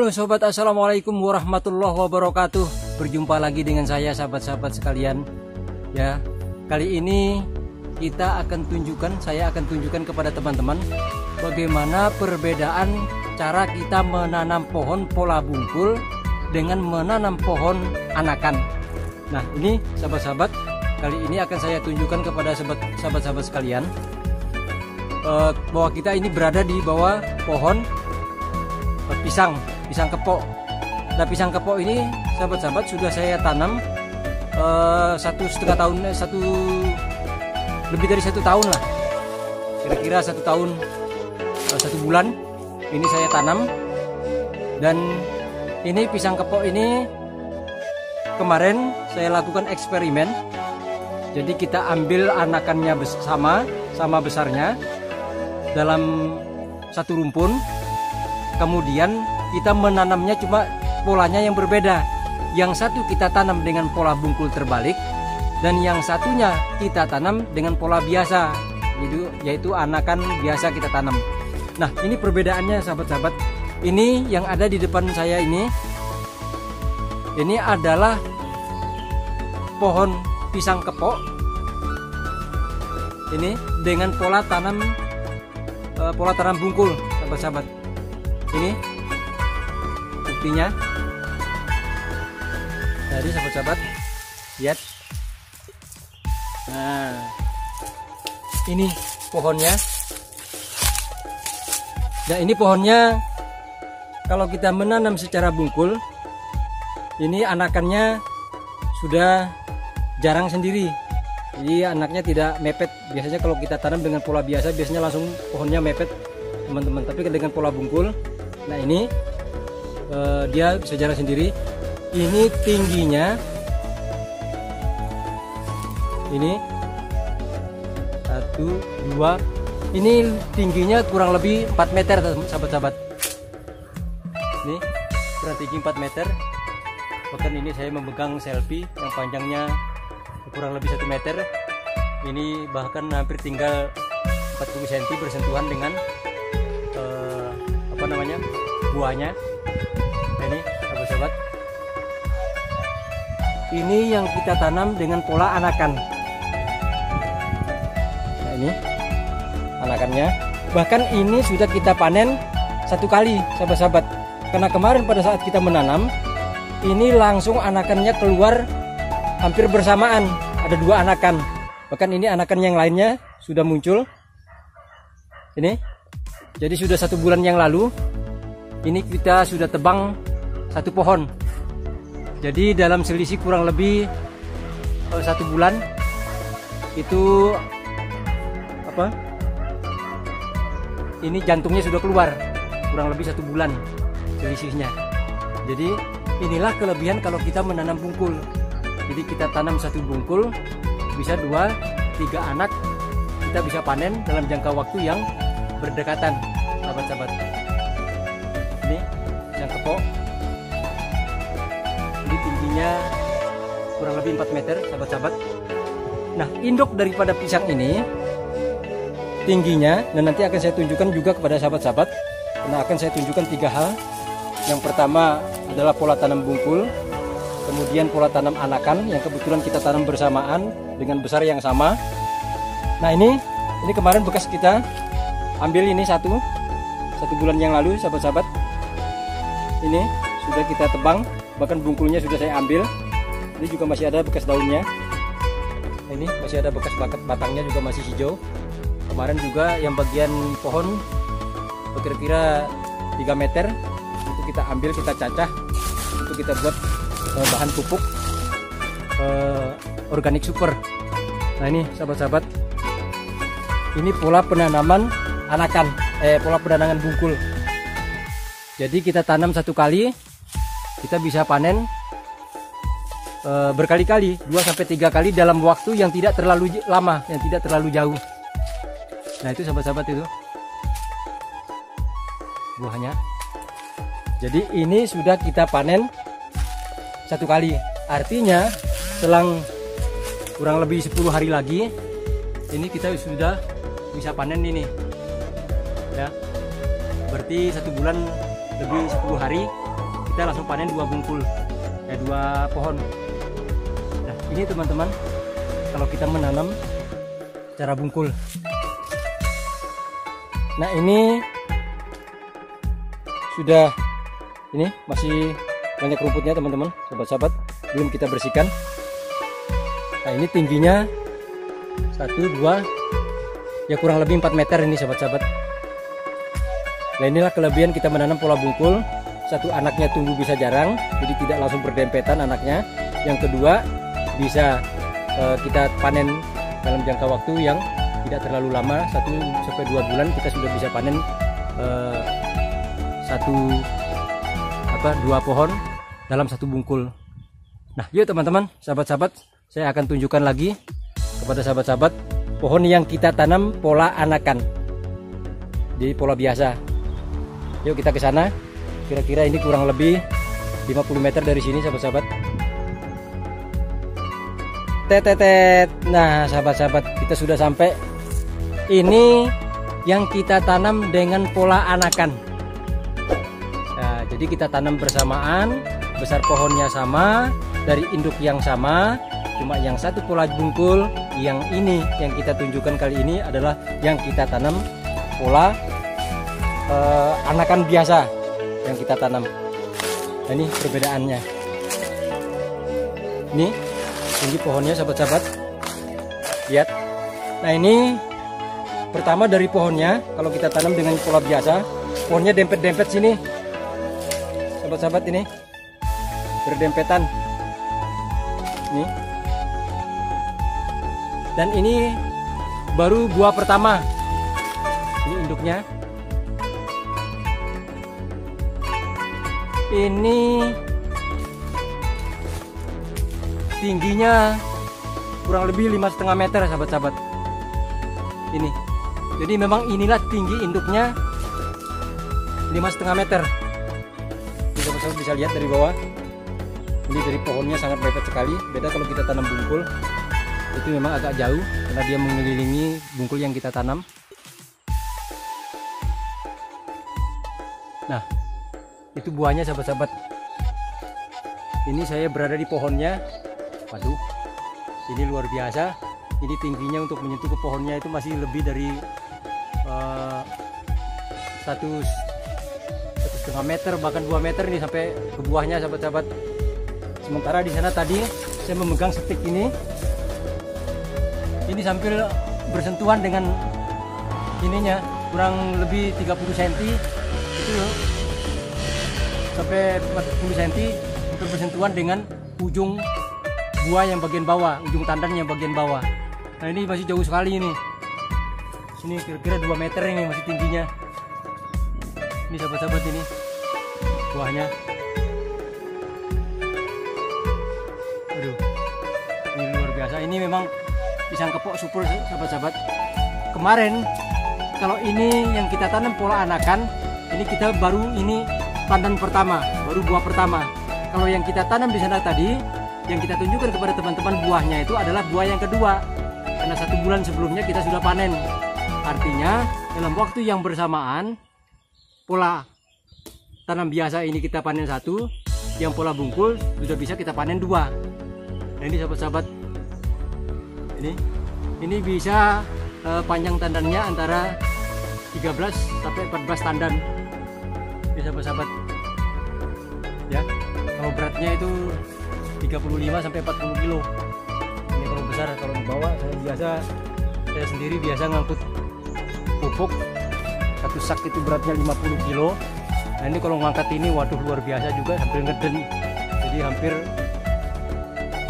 Halo sobat, assalamualaikum warahmatullahi wabarakatuh. Berjumpa lagi dengan saya sahabat-sahabat sekalian. Ya, kali ini saya akan tunjukkan kepada teman-teman bagaimana perbedaan cara kita menanam pohon pola bungkul dengan menanam pohon anakan. Nah, ini sahabat-sahabat, kali ini akan saya tunjukkan kepada sahabat-sahabat sekalian bahwa kita ini berada di bawah pohon pisang kepok. Nah, pisang kepok ini sahabat-sahabat sudah saya tanam lebih dari 1 tahun lah, kira-kira 1 tahun 1 bulan ini saya tanam. Dan ini pisang kepok ini kemarin saya lakukan eksperimen. Jadi kita ambil anakannya sama besarnya dalam satu rumpun. Kemudian kita menanamnya, cuma polanya yang berbeda. Yang satu kita tanam dengan pola bungkul terbalik, dan yang satunya kita tanam dengan pola biasa, yaitu anakan biasa kita tanam. Nah, ini perbedaannya sahabat-sahabat. Ini yang ada di depan saya ini adalah pohon pisang kepok. Ini dengan pola tanam bungkul, sahabat-sahabat. Ini buktinya. Jadi sahabat-sahabat, lihat. Nah, ini pohonnya. Nah, ini pohonnya kalau kita menanam secara bungkul, ini anakannya sudah jarang sendiri. Jadi anaknya tidak mepet. Biasanya kalau kita tanam dengan pola biasa, biasanya langsung pohonnya mepet, teman-teman. Tapi dengan pola bungkul, nah ini dia bisa jalan sendiri. Ini tingginya, ini 1, 2, ini tingginya kurang lebih 4 meter sahabat-sahabat. Ini kurang tinggi 4 meter. Bahkan ini saya memegang selfie yang panjangnya kurang lebih 1 meter. Ini bahkan hampir tinggal 40 cm bersentuhan dengan buahnya. Nah, ini sahabat-sahabat, ini yang kita tanam dengan pola anakan. Nah, ini anakannya. Bahkan ini sudah kita panen 1 kali sahabat-sahabat. Karena kemarin pada saat kita menanam, ini langsung anakannya keluar hampir bersamaan. Ada 2 anakan. Bahkan ini anakan yang lainnya sudah muncul. Ini. Jadi sudah 1 bulan yang lalu, ini kita sudah tebang 1 pohon. Jadi dalam selisih kurang lebih 1 bulan itu ini jantungnya sudah keluar, kurang lebih 1 bulan selisihnya. Jadi inilah kelebihan kalau kita menanam bungkul. Jadi kita tanam 1 bungkul, bisa 2-3 anak kita bisa panen dalam jangka waktu yang berdekatan, sahabat-sahabat. Ini pisang kepok. Ini tingginya kurang lebih 4 meter, sahabat-sahabat. Nah, induk daripada pisang ini tingginya, dan nanti akan saya tunjukkan juga kepada sahabat-sahabat. Nah, akan saya tunjukkan 3 hal. Yang pertama adalah pola tanam bungkul, kemudian pola tanam anakan yang kebetulan kita tanam bersamaan dengan besar yang sama. Nah, ini kemarin bekas kita ambil ini 1 bulan yang lalu, sahabat-sahabat. Ini sudah kita tebang, bahkan bungkulnya sudah saya ambil. Ini juga masih ada bekas daunnya. Ini masih ada bekas batangnya juga masih hijau. Kemarin juga yang bagian pohon kira-kira 3 meter itu kita ambil, kita cacah untuk kita buat bahan pupuk organik super. Nah, ini sahabat-sahabat, ini pola penanaman anakan, pola penanaman bungkul. Jadi kita tanam 1 kali, kita bisa panen berkali-kali, 2-3 kali dalam waktu yang tidak terlalu lama, yang tidak terlalu jauh. Nah, itu sahabat-sahabat, itu buahnya. Jadi ini sudah kita panen 1 kali. Artinya selang kurang lebih 10 hari lagi, ini kita sudah bisa panen ini. Ya, berarti 1 bulan lebih 10 hari kita langsung panen 2 bungkul, 2 pohon. Nah ini teman-teman, kalau kita menanam secara bungkul. Nah ini sudah, ini masih banyak rumputnya teman-teman, sahabat-sahabat, belum kita bersihkan. Nah ini tingginya 1, 2, ya kurang lebih 4 meter ini sahabat-sahabat. Nah inilah kelebihan kita menanam pola bungkul. Satu, anaknya tumbuh bisa jarang, jadi tidak langsung berdempetan anaknya. Yang kedua, bisa kita panen dalam jangka waktu yang tidak terlalu lama, 1 sampai 2 bulan kita sudah bisa panen 2 pohon dalam 1 bungkul. Nah yuk teman-teman, sahabat-sahabat, saya akan tunjukkan lagi kepada sahabat-sahabat pohon yang kita tanam pola anakan, jadi pola biasa. Yuk kita ke sana. Kira-kira ini kurang lebih 50 meter dari sini sahabat-sahabat. Tetetet. Nah sahabat-sahabat, kita sudah sampai. Ini yang kita tanam dengan pola anakan. Nah, jadi kita tanam bersamaan, besar pohonnya sama, dari induk yang sama, cuma yang satu pola bungkul. Yang ini yang kita tunjukkan kali ini adalah yang kita tanam pola anakan biasa yang kita tanam. Nah, ini perbedaannya. Ini tinggi pohonnya sahabat-sahabat, lihat. Nah ini pertama dari pohonnya, kalau kita tanam dengan pola biasa, pohonnya dempet-dempet sini sahabat-sahabat, ini berdempetan ini. Dan ini baru buah pertama, ini induknya. Ini tingginya kurang lebih 5,5 meter sahabat-sahabat. Ini, jadi memang inilah tinggi induknya, 5,5 meter. Ini sahabat-sahabat bisa lihat dari bawah. Ini dari pohonnya sangat mepet sekali. Beda kalau kita tanam bungkul, itu memang agak jauh karena dia mengelilingi bungkul yang kita tanam. Nah itu buahnya sahabat-sahabat. Ini saya berada di pohonnya. Waduh, ini luar biasa. Ini tingginya untuk menyentuh ke pohonnya itu masih lebih dari 1,5 meter, bahkan 2 meter ini sampai ke buahnya sahabat-sahabat. Sementara di sana tadi saya memegang stik ini sambil bersentuhan dengan ininya, kurang lebih 30 cm itu sampai 40 cm untuk bersentuhan dengan ujung buah yang bagian bawah, ujung tandan yang bagian bawah. Nah ini masih jauh sekali ini. Ini kira-kira 2 meter ini masih tingginya. Ini sahabat-sahabat, ini buahnya. Aduh, ini luar biasa. Ini memang pisang kepok super sahabat-sahabat. Kemarin kalau ini yang kita tanam pola anakan, ini kita baru ini tandan pertama, baru buah pertama. Kalau yang kita tanam di sana tadi, yang kita tunjukkan kepada teman-teman buahnya itu adalah buah yang kedua, karena 1 bulan sebelumnya kita sudah panen. Artinya dalam waktu yang bersamaan, pola tanam biasa ini kita panen 1, yang pola bungkul sudah bisa kita panen 2. Nah ini sahabat-sahabat, ini bisa panjang tandannya antara 13 sampai 14 tandan. Ini sahabat-sahabat ya, kalau beratnya itu 35 sampai 40 kilo. Ini kalau besar, kalau dibawa saya sendiri biasa ngangkut pupuk, 1 sak itu beratnya 50 kilo. Nah ini kalau ngangkat ini, waduh luar biasa juga, sambil ngeden. Jadi hampir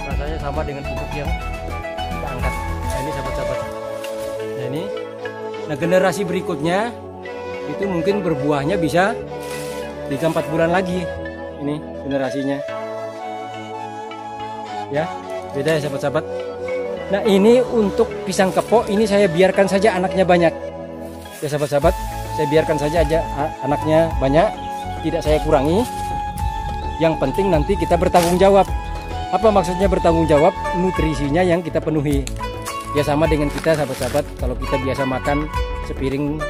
rasanya sama dengan pupuk yang kita angkat. Nah ini sahabat-sahabat. Nah ini, nah generasi berikutnya itu mungkin berbuahnya bisa 3-4 bulan lagi. Ini generasinya ya, beda ya sahabat-sahabat. Nah ini untuk pisang kepok, ini saya biarkan saja anaknya banyak ya sahabat-sahabat. Saya biarkan saja anaknya banyak, tidak saya kurangi. Yang penting nanti kita bertanggung jawab. Apa maksudnya bertanggung jawab? Nutrisinya yang kita penuhi. Ya sama dengan kita sahabat-sahabat, kalau kita biasa makan sepiring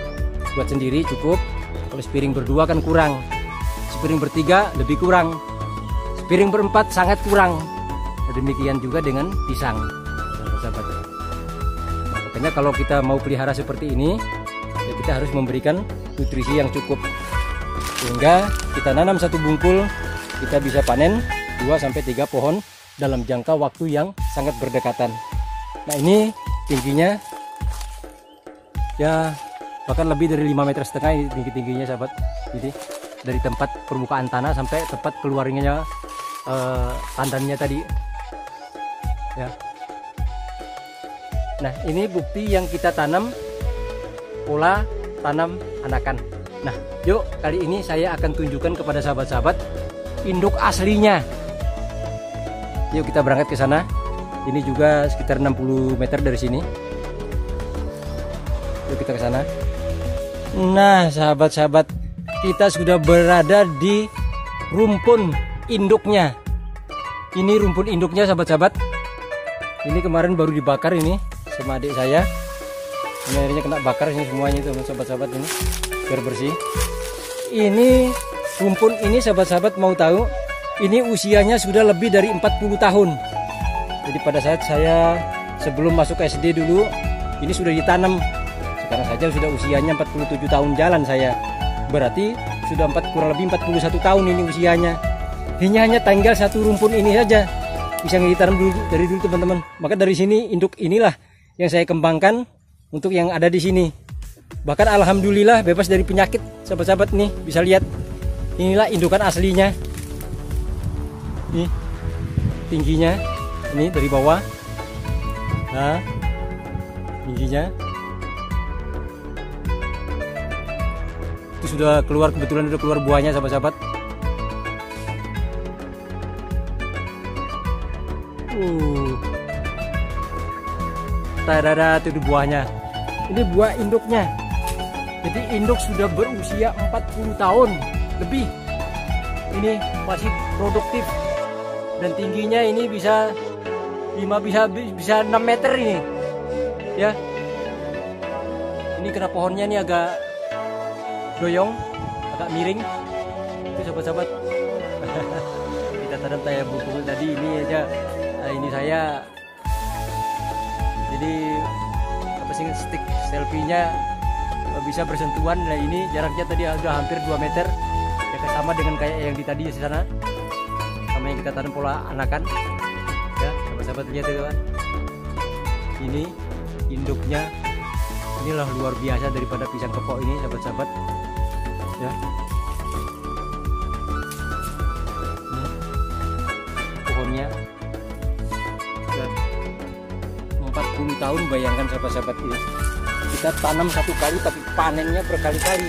buat sendiri cukup, kalau sepiring berdua kan kurang. sepiring bertiga lebih kurang, sepiring berempat sangat kurang. Demikian juga dengan pisang, sahabat-sahabat. Nah, makanya kalau kita mau pelihara seperti ini, ya kita harus memberikan nutrisi yang cukup, sehingga kita nanam satu bungkul, kita bisa panen 2-3 pohon dalam jangka waktu yang sangat berdekatan. Nah, ini tingginya ya bahkan lebih dari 5,5 meter ini tingginya, sahabat. Jadi dari tempat permukaan tanah sampai tempat keluarnya tandannya tadi ya. Nah, ini bukti yang kita tanam pola tanam anakan. Nah, yuk kali ini saya akan tunjukkan kepada sahabat-sahabat induk aslinya. Yuk kita berangkat ke sana. Ini juga sekitar 60 meter dari sini. Yuk kita ke sana. Nah, sahabat-sahabat, kita sudah berada di rumpun induknya. Ini rumpun induknya, sahabat-sahabat. Ini kemarin baru dibakar ini sama adik saya. Ini akhirnya kena bakar ini semuanya itu, sahabat-sahabat, ini biar bersih. Ini rumpun ini, sahabat-sahabat, mau tahu, ini usianya sudah lebih dari 40 tahun. Jadi pada saat saya sebelum masuk SD dulu, ini sudah ditanam. Sekarang saja sudah usianya 47 tahun jalan saya. Berarti sudah kurang lebih 41 tahun ini usianya. Ini hanya tinggal satu rumpun ini saja bisa ditanam dulu, dari dulu, teman-teman. Maka dari sini induk inilah yang saya kembangkan untuk yang ada di sini. Bahkan alhamdulillah bebas dari penyakit, sahabat-sahabat. Nih bisa lihat, inilah indukan aslinya. Nih tingginya, ini dari bawah. Nah, tingginya itu sudah keluar, kebetulan sudah keluar buahnya, sahabat-sahabat. Tadada, itu buahnya. Ini buah induknya. Jadi induk sudah berusia 40 tahun lebih. Ini masih produktif dan tingginya ini bisa 6 meter ini. Ya. Ini kena pohonnya ini agak doyong, agak miring. Itu, sahabat-sahabat. Kita tanam kayak bungkul tadi ini aja. Ini saya jadi apa sih, stick selfie-nya bisa bersentuhan. Nah, ini jaraknya tadi sudah hampir 2 meter ya, sama dengan kayak yang di tadi di sana, sama yang kita tanam pola anakan ya, sahabat-sahabat. Lihat itu kan, ini induknya inilah luar biasa daripada pisang kepok ini, sahabat-sahabat ya. Ini pohonnya 40 tahun, bayangkan, sahabat-sahabat. Ini kita tanam satu kali tapi panennya berkali-kali.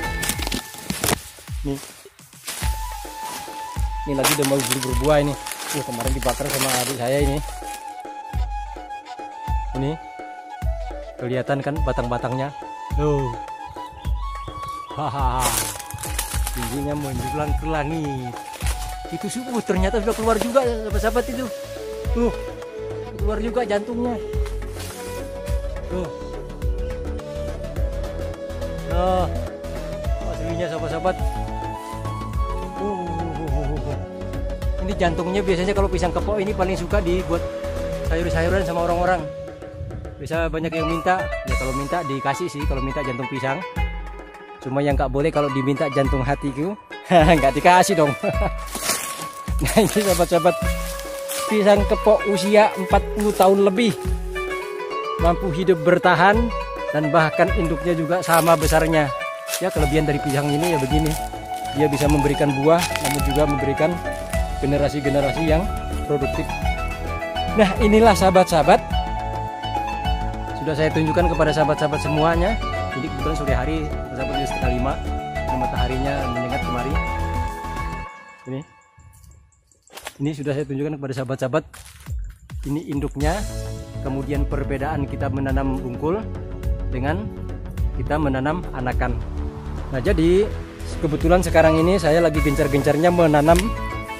Ini lagi udah mau berbuah ini. Kemarin dibakar sama adik saya ini. Ini kelihatan kan batang-batangnya. Hahaha, tingginya menjulang ke langit. Itu ternyata sudah keluar juga, sahabat-sahabat. Itu keluar juga jantungnya. Aslinya, sahabat-sahabat. Ini jantungnya biasanya kalau pisang kepok ini paling suka dibuat sayur-sayuran sama orang-orang. Bisa banyak yang minta. Ya kalau minta dikasih sih, kalau minta jantung pisang. Cuma yang nggak boleh kalau diminta jantung hatiku, nggak dikasih dong. Nah, ini, sahabat-sahabat, pisang kepok usia 40 tahun lebih, mampu hidup bertahan, dan bahkan induknya juga sama besarnya. Ya, kelebihan dari pisang ini ya begini, dia bisa memberikan buah namun juga memberikan generasi-generasi yang produktif. Nah, inilah, sahabat-sahabat, sudah saya tunjukkan kepada sahabat-sahabat semuanya. Ini kebetulan sore hari, sahabat, 4:30, dan mataharinya menyengat kemari. Ini sudah saya tunjukkan kepada sahabat-sahabat. Ini induknya. Kemudian perbedaan kita menanam bungkul dengan kita menanam anakan. Nah, jadi kebetulan sekarang ini saya lagi gencar-gencarnya menanam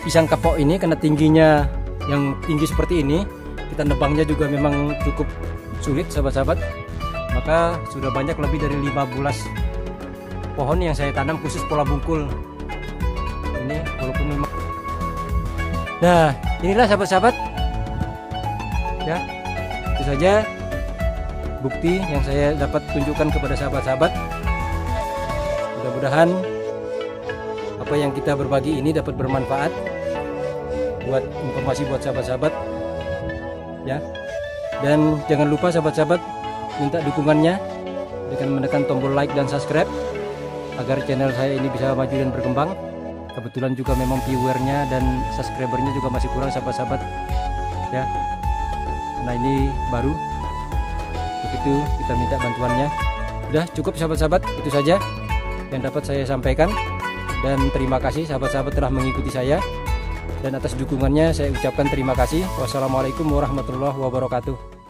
pisang kepok ini karena tingginya yang tinggi seperti ini. Kita nebangnya juga memang cukup sulit, sahabat-sahabat. Maka sudah banyak lebih dari 15 pohon yang saya tanam khusus pola bungkul. ini walaupun memang. Nah, inilah sahabat-sahabat ya, itu saja bukti yang saya dapat tunjukkan kepada sahabat-sahabat. Mudah-mudahan apa yang kita berbagi ini dapat bermanfaat buat informasi buat sahabat-sahabat ya. Dan jangan lupa sahabat-sahabat minta dukungannya dengan menekan tombol like dan subscribe agar channel saya ini bisa maju dan berkembang. Kebetulan juga memang viewernya dan subscribernya juga masih kurang sahabat-sahabat ya. Nah ini baru, begitu kita minta bantuannya. Udah cukup sahabat-sahabat, itu saja yang dapat saya sampaikan. Dan terima kasih sahabat-sahabat telah mengikuti saya. Dan atas dukungannya saya ucapkan terima kasih. Wassalamualaikum warahmatullahi wabarakatuh.